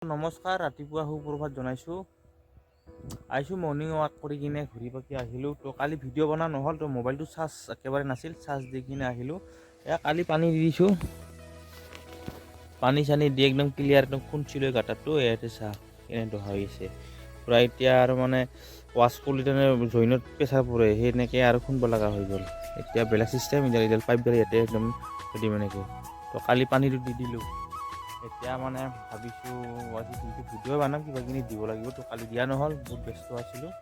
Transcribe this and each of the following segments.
নমস্কাৰ, ৰাতিপুৱা সুপ্ৰভাত জনাইছোঁ। আহিছোঁ মৰ্ণিং ৱাক কৰি কিনে ঘূৰি পাকি আহিলোঁ। তো কালি ভিডিঅ' বনোৱা নহ'ল, তো মোবাইলটো চাৰ্জ একেবাৰে নাছিল, চাৰ্জ দি কিনে আহিলোঁ। কালি পানী দি দিছোঁ, পানী চানী দি একদম ক্লিয়াৰ, একদম খুন্দিছিলোঁ গাঁতটো। ইয়াতে চাহ কেনে হৈ আছে পূৰা। এতিয়া আৰু মানে ৱাছ কৰিলে তেনে জইনত প্ৰেছাৰ পৰে, সেনেকৈ আৰু খুন্দিব লগা হৈ গ'ল। এতিয়া বেলেগ চিষ্টেম, এতিয়া পাইপডাল ইয়াতে একদম দিম এনেকৈ। তো কালি পানীটো দি দিলোঁ। এতিয়া মানে ভাবিছোঁ আজি দিনটো ভিডিঅ' বনাম, কিবা কিবি দিব লাগিব। তো কালি দিয়া নহ'ল, বহুত ব্যস্ত আছিলোঁ।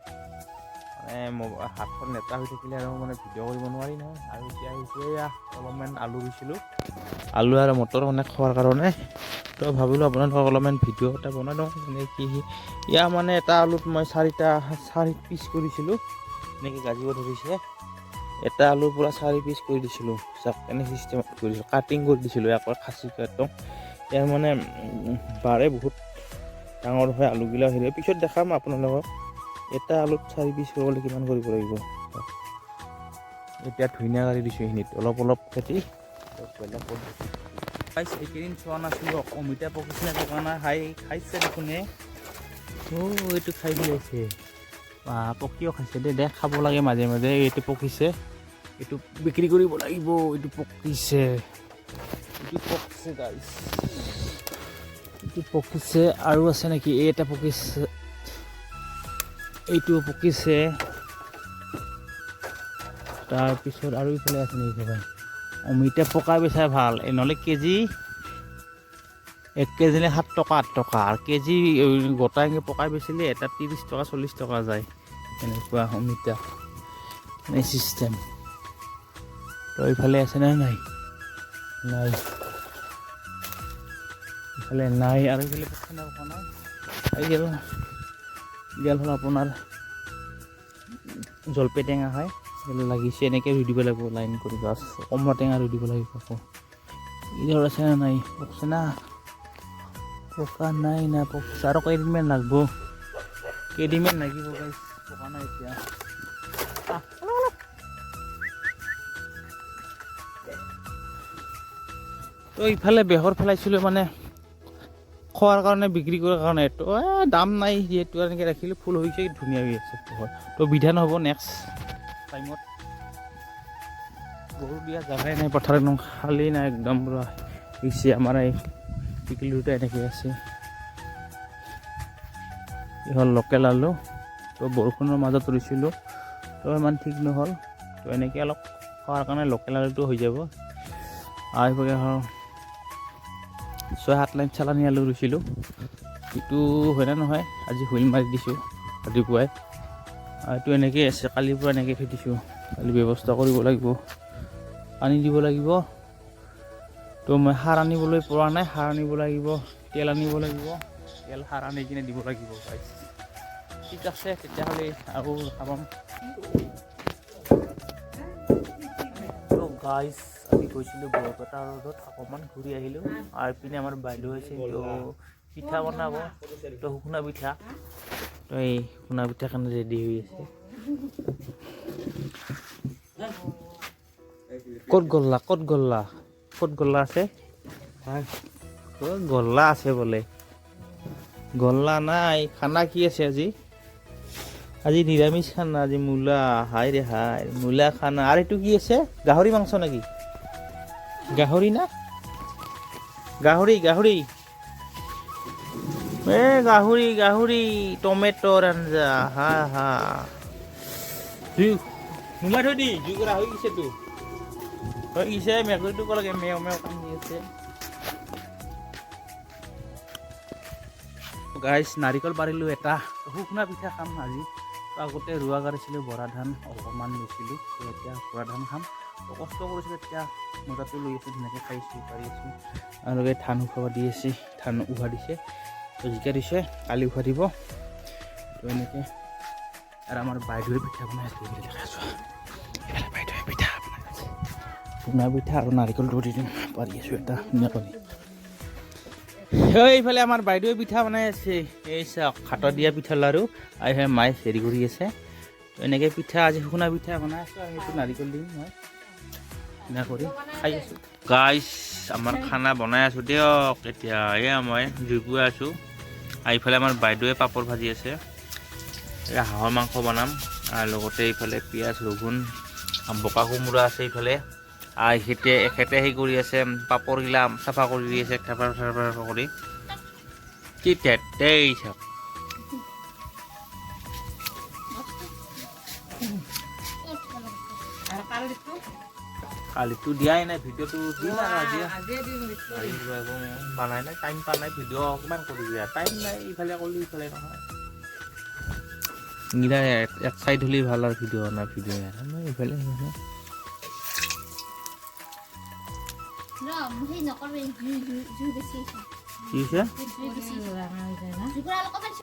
মানে হাতখন লেতেৰা হৈ থাকিলে আৰু মানে ভিডিঅ' কৰিব নোৱাৰি নহয়। আৰু এতিয়া এয়া অলপমান আলু ৰুইছিলোঁ, আলু আৰু মটৰ মানে খোৱাৰ কাৰণে। তো ভাবিলোঁ আপোনালোকক অলপমান ভিডিঅ' এটা বনাই দিওঁ। মানে কি ইয়াৰ মানে এটা আলুত মই 4 পিচ কৰিছিলোঁ, এনেকৈ গাজিব ধৰিছে। এটা আলুৰ পৰা 4 পিচ কৰি দিছিলোঁ, এনে চিষ্টেমত কৰিছিলোঁ, কাটিং কৰি দিছিলোঁ আকৌ খাচী একদম। ইয়াৰ মানে বাৰে বহুত ডাঙৰ হয় আলুগিলা। হেৰি পিছত দেখাম আপোনালোকক। এটা আলুত 4 পিচ কৰিবলৈ কিমান কৰিব লাগিব। এতিয়া ধুনীয়া কৰি দিছোঁ এইখিনিত অলপ অলপ খেতি। এইকেইদিন চোৱা নাছিলোঁ, অমিতা পকিছে নে পকা নাই, খাইছে দেখোন। এইটো খাই দি আছে, পকিও খাইছে দে খাব লাগে মাজে মাজে। এইটো পকিছে, এইটো বিক্ৰী কৰিব লাগিব। এইটো পকিছে, গাইছ, এইটো পকিছে। আৰু আছে নেকি? এটা পকিছে, এইটো পকিছে। তাৰপিছত আৰু ইফালে আছে নেকি? অমিতা পকাই বেচাই ভাল, নহ'লে কেজি 1 কেজিলে 7 টকা 8 টকা, আৰু কেজি গোটাই পকাই বেচিলে এটা 30 টকা 40 টকা যায়। এনেকুৱা অমিতা এই চিষ্টেম। তো এইফালে আছে নে নাই? নাই, ইফালে নাই। আৰু ইফালে পকা নাই। এইগেল হ'ল আপোনাৰ জলপে টেঙা হয়, লাগিছে। এনেকৈ ৰুই দিব লাগিব লাইন কৰি, গাছ কমলা টেঙা ৰুই দিব লাগিব। আকৌ ইধৰ আছে নে নাই? পকছে না পকা নাই না পকছে? আৰু কেইদিনমান লাগিব, গাইছ, পকা নাই এতিয়া। তো ইফালে বেহৰ পেলাইছিলোঁ, মানে খোৱাৰ কাৰণে, বিক্ৰী কৰাৰ কাৰণে। তো দাম নাই যিহেতু এনেকৈ ৰাখিলোঁ। ফুল হৈছে, ধুনীয়া হৈ আছে বেহৰ। তো বিধান হ'ব নেক্সট টাইমত। গৰু দিয়া জেগাই নাই, পথাৰ একদম খালী নাই, একদম পূৰা হৈছে। আমাৰ এই পিকলি দুটা এনেকৈ আছে। এই হ'ল লোকেল আলু। তো বৰষুণৰ মাজত ৰুইছিলোঁ, তো ইমান ঠিক নহ'ল। তো এনেকৈ অলপ খোৱাৰ কাৰণে লোকেল আলুটো হৈ যাব। আৰু এইভাগে 6-7 লাইন চালানী আলু ৰুইছিলোঁ। এইটো হয়নে নহয় আজি হুইল মাৰি দিছোঁ ৰাতিপুৱাই। এইটো এনেকৈ আছে, কালিৰ পৰা এনেকৈ থৈ দিছোঁ। কালি ব্যৱস্থা কৰিব লাগিব, পানী দিব লাগিব। তো মই সাৰ আনিবলৈ পৰা নাই, সাৰ আনিব লাগিব, তেল আনিব লাগিব। তেল সাৰ আনি কিনে দিব লাগিব। ঠিক আছে তেতিয়াহ'লে আৰু খাম। তো গাইছ, আমি গৈছিলোঁ বৰপেটা ৰোডত, অকণমান ঘূৰি আহিলোঁ। আৰু পিনে আমাৰ বাইদেউ হৈছে, তো পিঠা বনাব, তো শুকনা পিঠা। তো এই শুকনা পিঠা কাৰণে ৰেডি হৈ আছে। ক'ত গল্লা আছে? গল্লা আছে বোলে, গল্লা নাই। খানা কি আছে আজি? আজি নিৰামিষ খানা, আজি মূলা। হাই ৰে হাই, মূলা খানা। আৰু এইটো কি আছে? গাহৰি মাংস নেকি? গাহৰি না? গাহৰি গাহৰি টমেটৰ আঞ্জা। হা সোমাই থৈ দি, জুইকুৰা হৈ গৈছেতো। হৈ গৈছে, মেকুৰীটো ক'ব লাগে, মেও কান্দি আছে। গাইছ, নাৰিকল পাৰিলোঁ এটা, শুকনা পিঠা খাম আজি। আগতে ৰোৱা কাঢ়িছিলোঁ, বৰা ধান অকণমান লৈছিলোঁ। এতিয়া বৰা ধান খাম। কষ্ট কৰিছিলোঁ, এতিয়া মজাটো লৈ আছোঁ, ধুনীয়াকৈ খাইছোঁ, পাৰি আছোঁ। আৰু ধান উঠাব দি আছে, ধান উঘাৰ দিছে, তো জিকা দিছে, কালি উঘাৰ দিব। তো এনেকৈ। আৰু আমাৰ বাইদেউৰ পিঠা বনাই আছোঁ, দেখাই আছোঁ। বাইদেউৱে পিঠা বনাই আছে, শুকনা পিঠা আৰু নাৰিকলটো দি দিম, পাৰি আছোঁ এটা ধুনীয়াকৈ। এইফালে আমাৰ বাইদেউৱে পিঠা বনাই আছে, এই চাওক, হাতত দিয়া পিঠা লাৰু। আৰু সেই মায়ে হেৰি কৰি আছে। এনেকৈ পিঠা আজি শুকনা পিঠা বনাই আছোঁ, আৰু সেইটো নাৰিকল দিম মই ধুনীয়া কৰি খাই আছোঁ। গাইছ, আমাৰ খানা বনাই আছোঁ দিয়ক। এতিয়া এয়া মই জুই পুৱাই আছোঁ। এইফালে আমাৰ বাইদেৱে পাপৰ ভাজি আছে, এয়া হাঁহৰ মাংস বনাম আৰু লগতে এইফালে পিঁয়াজ ৰগুন বকা কোমোৰা আছে এইফালে। আৰু এখেতে সেই কৰি আছে পাপৰগিলা চাফা কৰি দি আছে থেপাৰ কৰি কি তেই চাওক। কালিতো দিয়াই নাই, ভিডিঅ'টো দিম আৰু আজি বনাই নাই, টাইম পোৱা নাই, ভিডিঅ' কিমান কৰিবি আৰু টাইম নাই, ইফালে কৰিলি ইফালে নহয়। এইকেইটা এক চাইড হ'লেই ভাল আৰু ভিডিঅ' বনাই ভিডিঅ' ইফালে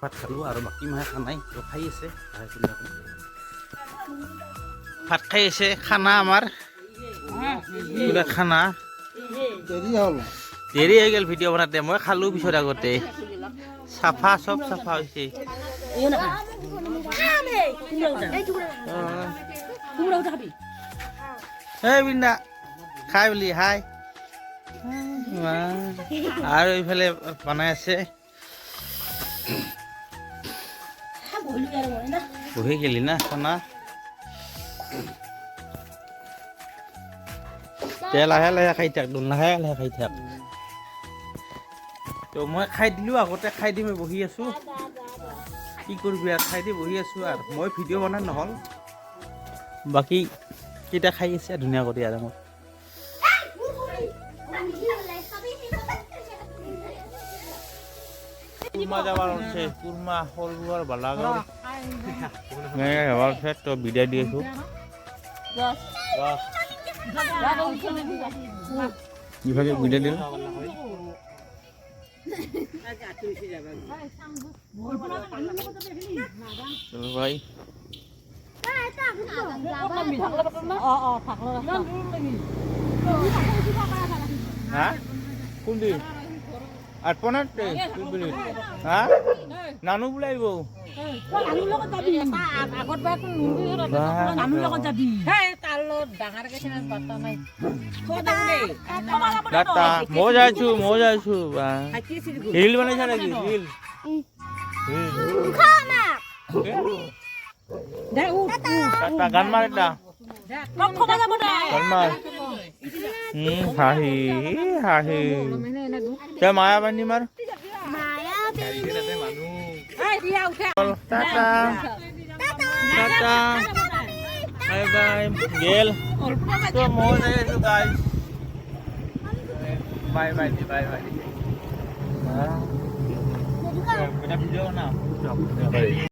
ভাত খালোঁ আৰু বাকী মাহে খানাই খাই আছে, ভাত খাই আছে। খানা আমাৰ খানা দেৰি হৈ গ'ল ভিডিঅ' বনাতে, মই খালোঁ পিছত আগতে। চাফা চব চাফা হৈছে। এই বিন্দা খাই বুলি হাই। আৰু এইফালে বনাই আছে, বহি গেলি না খানা। লাহে লাহে খাই থাক, লাহে লাহে খাই থাক। তো মই খাই দিলোঁ, আগতে খাই দি মই বহি আছোঁ। কি কৰিবি আৰু খাই দি বহি আছোঁ আৰু মই ভিডিঅ' বনাই নহ'ল। বাকী কেইটা খাই আছে ধুনীয়া কৰি আৰু মই কুৰমা যাবাৰ আছে, কুৰমা সৰু বালাগৰ তো বিদায় দি আছোঁ। ইভাগে বিদায় দিলোঁ। চলো ভাই হা কোনদি আটপনাত হা নানু বুলাইব মই যাইছো ৰিল বনাইছা নেকি? গান মাৰ এটা হাঁহি হাঁহি তই মায়া বান্ধি মাৰ। টাটা টাটা বাই বাই গেল তো মই যাই আছো guys bye bye bye bye এটা ভিডিঅ' বনাও।